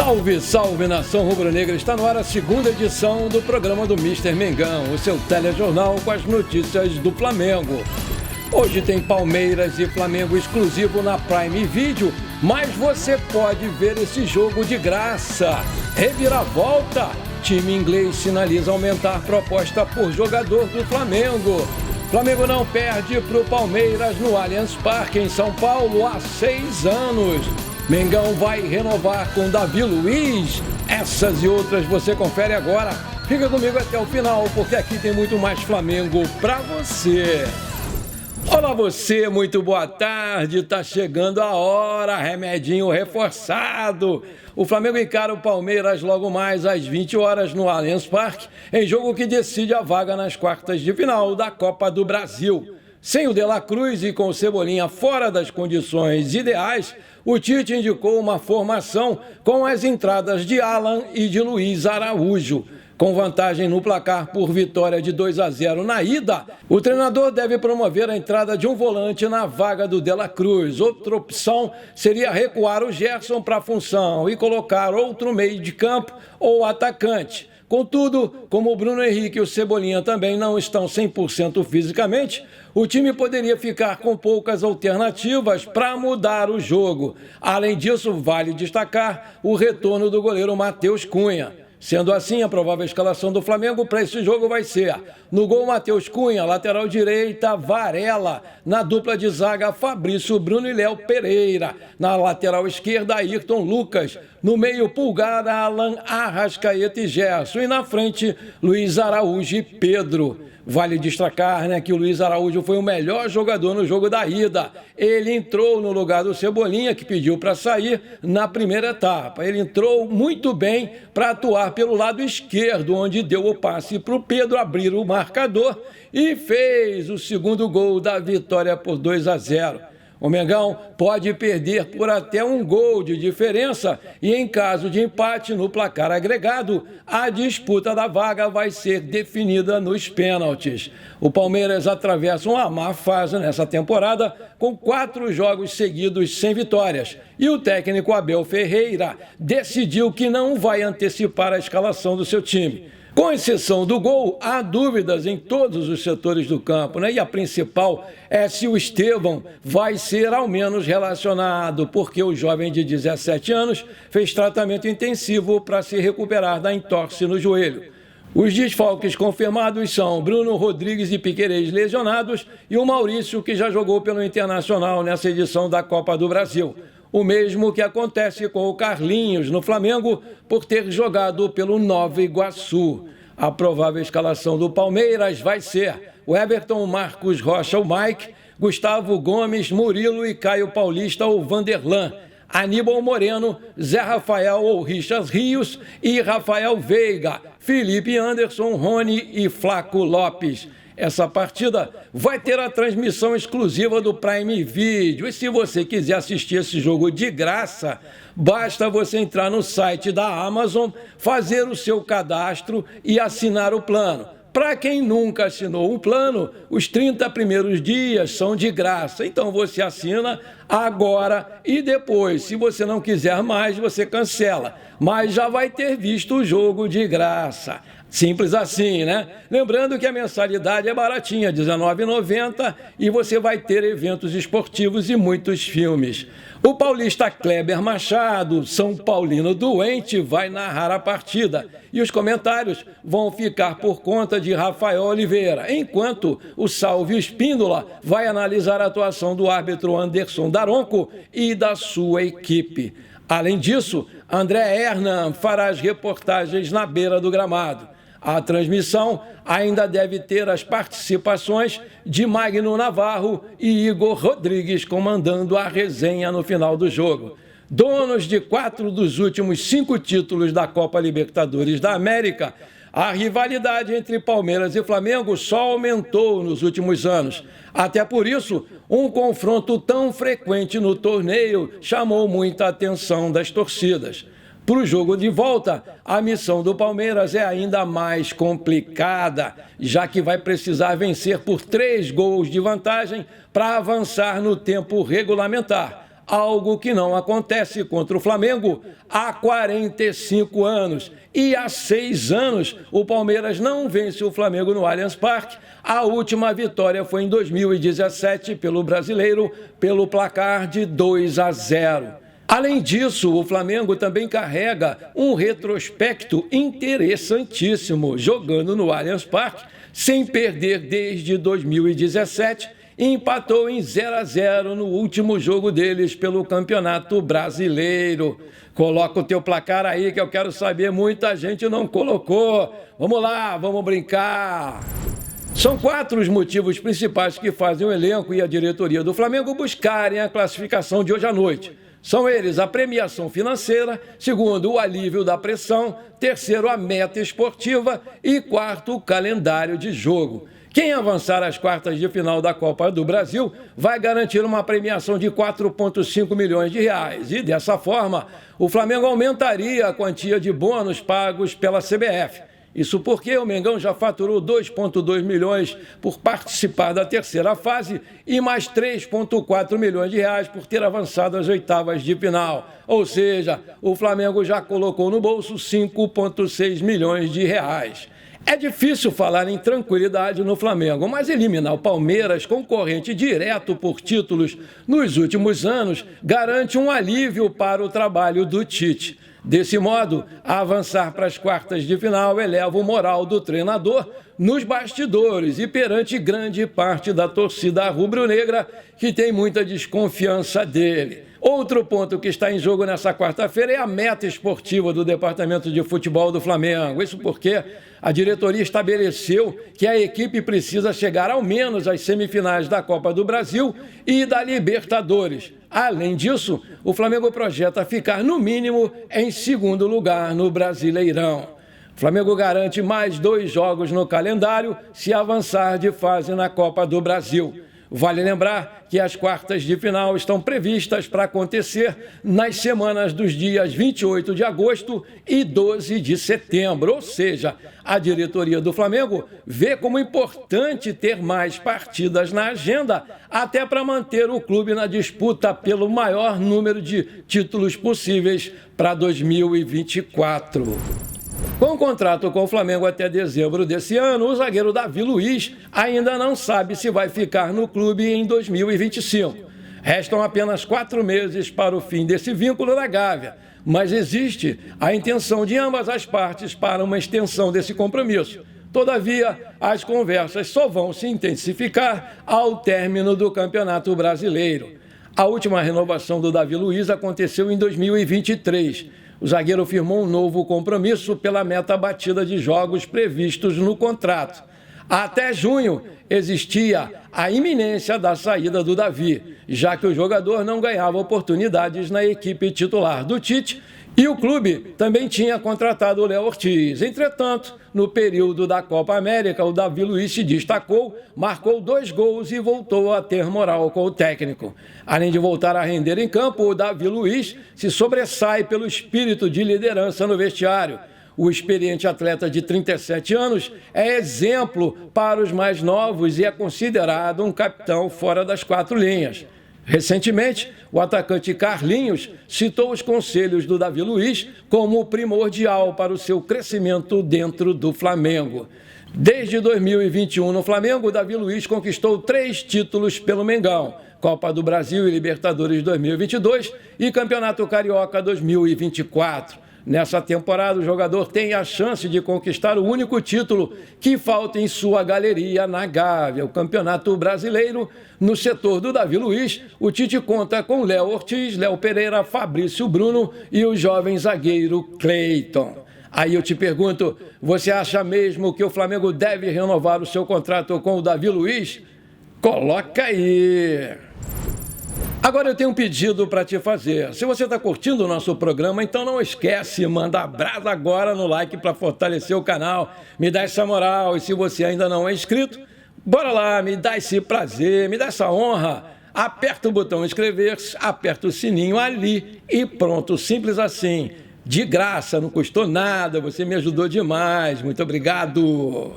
Salve, salve, nação rubro-negra! Está no ar a segunda edição do programa do Mister Mengão, o seu telejornal com as notícias do Flamengo. Hoje tem Palmeiras e Flamengo exclusivo na Prime Video, mas você pode ver esse jogo de graça. Reviravolta! Time inglês sinaliza aumentar proposta por jogador do Flamengo. Flamengo não perde para o Palmeiras no Allianz Parque, em São Paulo, há 6 anos. Mengão vai renovar com Davi Luiz. Essas e outras você confere agora. Fica comigo até o final, porque aqui tem muito mais Flamengo pra você. Olá você, muito boa tarde. Tá chegando a hora, remedinho reforçado. O Flamengo encara o Palmeiras logo mais às 20 horas no Allianz Parque, em jogo que decide a vaga nas quartas de final da Copa do Brasil. Sem o De La Cruz e com o Cebolinha fora das condições ideais, o Tite indicou uma formação com as entradas de Alan e de Luiz Araújo. Com vantagem no placar por vitória de 2-0 na ida, o treinador deve promover a entrada de um volante na vaga do De La Cruz. Outra opção seria recuar o Gerson para a função e colocar outro meio de campo ou atacante. Contudo, como o Bruno Henrique e o Cebolinha também não estão 100% fisicamente, o time poderia ficar com poucas alternativas para mudar o jogo. Além disso, vale destacar o retorno do goleiro Matheus Cunha. Sendo assim, a provável escalação do Flamengo para esse jogo vai ser: no gol, Matheus Cunha, lateral direita, Varela, na dupla de zaga, Fabrício, Bruno e Léo Pereira, na lateral esquerda, Ayrton Lucas, no meio, Pulgar, Alan, Arrascaeta e Gerson, e na frente, Luiz Araújo e Pedro. Vale destacar, que o Luiz Araújo foi o melhor jogador no jogo da ida. Ele entrou no lugar do Cebolinha, que pediu para sair na primeira etapa. Ele entrou muito bem para atuar pelo lado esquerdo, onde deu o passe para o Pedro abrir o marcador e fez o segundo gol da vitória por 2-0. O Mengão pode perder por até um gol de diferença e, em caso de empate no placar agregado, a disputa da vaga vai ser definida nos pênaltis. O Palmeiras atravessa uma má fase nessa temporada, com 4 jogos seguidos sem vitórias. E o técnico Abel Ferreira decidiu que não vai antecipar a escalação do seu time. Com exceção do gol, há dúvidas em todos os setores do campo, E a principal é se o Estevão vai ser ao menos relacionado, porque o jovem de 17 anos fez tratamento intensivo para se recuperar da entorse no joelho. Os desfalques confirmados são Bruno Rodrigues e Piquerez lesionados e o Maurício, que já jogou pelo Internacional nessa edição da Copa do Brasil. O mesmo que acontece com o Carlinhos no Flamengo por ter jogado pelo Nova Iguaçu. A provável escalação do Palmeiras vai ser o Everton, Marcos Rocha ou Mike, Gustavo Gomes, Murilo e Caio Paulista ou Vanderlan, Aníbal Moreno, Zé Rafael ou Richas Rios e Rafael Veiga, Felipe Anderson, Rony e Flaco Lopes. Essa partida vai ter a transmissão exclusiva do Prime Video. E se você quiser assistir esse jogo de graça, basta você entrar no site da Amazon, fazer o seu cadastro e assinar o plano. Para quem nunca assinou um plano, os 30 primeiros dias são de graça. Então você assina agora e depois, se você não quiser mais, você cancela. Mas já vai ter visto o jogo de graça. Simples assim, Lembrando que a mensalidade é baratinha, R$19,90, e você vai ter eventos esportivos e muitos filmes. O paulista Kleber Machado, São Paulino doente, vai narrar a partida. E os comentários vão ficar por conta de Rafael Oliveira, enquanto o Salvio Espíndola vai analisar a atuação do árbitro Anderson Daronco e da sua equipe. Além disso, André Hernan fará as reportagens na beira do gramado. A transmissão ainda deve ter as participações de Magno Navarro e Igor Rodrigues comandando a resenha no final do jogo. Donos de 4 dos últimos 5 títulos da Copa Libertadores da América, a rivalidade entre Palmeiras e Flamengo só aumentou nos últimos anos. Até por isso, um confronto tão frequente no torneio chamou muita atenção das torcidas. Para o jogo de volta, a missão do Palmeiras é ainda mais complicada, já que vai precisar vencer por 3 gols de vantagem para avançar no tempo regulamentar. algo que não acontece contra o Flamengo há 45 anos. E há 6 anos o Palmeiras não vence o Flamengo no Allianz Parque. A última vitória foi em 2017 pelo Brasileiro, pelo placar de 2-0. Além disso, o Flamengo também carrega um retrospecto interessantíssimo, jogando no Allianz Parque, sem perder desde 2017, e empatou em 0-0 no último jogo deles pelo Campeonato Brasileiro. Coloca o teu placar aí que eu quero saber, muita gente não colocou. Vamos lá, vamos brincar. São 4 os motivos principais que fazem o elenco e a diretoria do Flamengo buscarem a classificação de hoje à noite. São eles a premiação financeira, segundo, o alívio da pressão, terceiro, a meta esportiva e quarto, o calendário de jogo. Quem avançar às quartas de final da Copa do Brasil vai garantir uma premiação de 4,5 milhões de reais. E dessa forma, o Flamengo aumentaria a quantia de bônus pagos pela CBF. Isso porque o Mengão já faturou 2,2 milhões por participar da terceira fase e mais 3,4 milhões de reais por ter avançado às oitavas de final. Ou seja, o Flamengo já colocou no bolso 5,6 milhões de reais. É difícil falar em tranquilidade no Flamengo, mas eliminar o Palmeiras, concorrente direto por títulos nos últimos anos, garante um alívio para o trabalho do Tite. Desse modo, avançar para as quartas de final eleva o moral do treinador nos bastidores e perante grande parte da torcida rubro-negra, que tem muita desconfiança dele. Outro ponto que está em jogo nessa quarta-feira é a meta esportiva do Departamento de Futebol do Flamengo. Isso porque a diretoria estabeleceu que a equipe precisa chegar ao menos às semifinais da Copa do Brasil e da Libertadores. Além disso, o Flamengo projeta ficar, no mínimo, em segundo lugar no Brasileirão. O Flamengo garante mais 2 jogos no calendário se avançar de fase na Copa do Brasil. Vale lembrar que as quartas de final estão previstas para acontecer nas semanas dos dias 28 de agosto e 12 de setembro. Ou seja, a diretoria do Flamengo vê como importante ter mais partidas na agenda, até para manter o clube na disputa pelo maior número de títulos possíveis para 2024. Com o contrato com o Flamengo até dezembro desse ano, o zagueiro Davi Luiz ainda não sabe se vai ficar no clube em 2025. Restam apenas 4 meses para o fim desse vínculo da Gávea, mas existe a intenção de ambas as partes para uma extensão desse compromisso. Todavia, as conversas só vão se intensificar ao término do Campeonato Brasileiro. A última renovação do Davi Luiz aconteceu em 2023. O zagueiro firmou um novo compromisso pela meta batida de jogos previstos no contrato. Até junho, existia a iminência da saída do Davi, já que o jogador não ganhava oportunidades na equipe titular do Tite e o clube também tinha contratado o Léo Ortiz. Entretanto, no período da Copa América, o Davi Luiz se destacou, marcou 2 gols e voltou a ter moral com o técnico. Além de voltar a render em campo, o Davi Luiz se sobressai pelo espírito de liderança no vestiário. O experiente atleta de 37 anos é exemplo para os mais novos e é considerado um capitão fora das 4 linhas. Recentemente, o atacante Carlinhos citou os conselhos do Davi Luiz como primordial para o seu crescimento dentro do Flamengo. Desde 2021 no Flamengo, o Davi Luiz conquistou 3 títulos pelo Mengão: Copa do Brasil e Libertadores 2022 e Campeonato Carioca 2024. Nessa temporada, o jogador tem a chance de conquistar o único título que falta em sua galeria na Gávea, o Campeonato Brasileiro. No setor do Davi Luiz, o Tite conta com Léo Ortiz, Léo Pereira, Fabrício Bruno e o jovem zagueiro Cleiton. Aí eu te pergunto, você acha mesmo que o Flamengo deve renovar o seu contrato com o Davi Luiz? Coloca aí! Agora eu tenho um pedido para te fazer. Se você está curtindo o nosso programa, então não esquece, manda brasa agora no like para fortalecer o canal. Me dá essa moral. E se você ainda não é inscrito, bora lá, me dá esse prazer, me dá essa honra. Aperta o botão inscrever-se, aperta o sininho ali e pronto, simples assim. De graça, não custou nada, você me ajudou demais. Muito obrigado.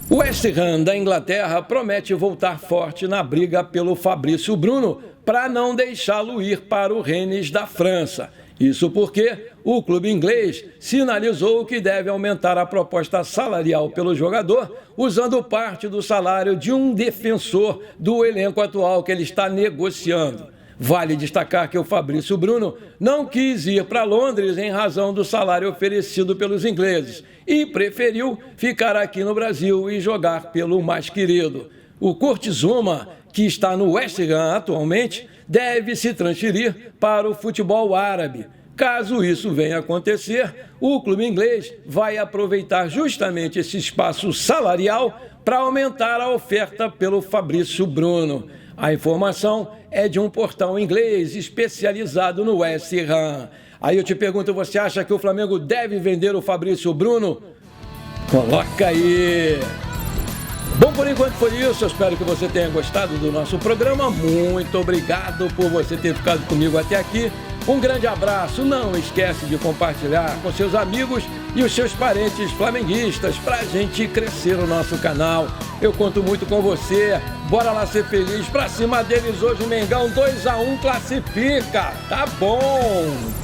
O West Ham da Inglaterra promete voltar forte na briga pelo Fabrício Bruno para não deixá-lo ir para o Rennes da França. Isso porque o clube inglês sinalizou que deve aumentar a proposta salarial pelo jogador, usando parte do salário de um defensor do elenco atual que ele está negociando. Vale destacar que o Fabrício Bruno não quis ir para Londres em razão do salário oferecido pelos ingleses e preferiu ficar aqui no Brasil e jogar pelo mais querido. O Kurt Zouma, que está no West Ham atualmente, deve se transferir para o futebol árabe. Caso isso venha a acontecer, o clube inglês vai aproveitar justamente esse espaço salarial para aumentar a oferta pelo Fabrício Bruno. A informação é de um portal inglês especializado no West Ham. Aí eu te pergunto, você acha que o Flamengo deve vender o Fabrício Bruno? Coloca aí! Bom, por enquanto foi isso. Eu espero que você tenha gostado do nosso programa. Muito obrigado por você ter ficado comigo até aqui. Um grande abraço. Não esquece de compartilhar com seus amigos e os seus parentes flamenguistas para a gente crescer o nosso canal. Eu conto muito com você. Bora lá ser feliz. Pra cima deles hoje, Mengão 2-1 classifica. Tá bom.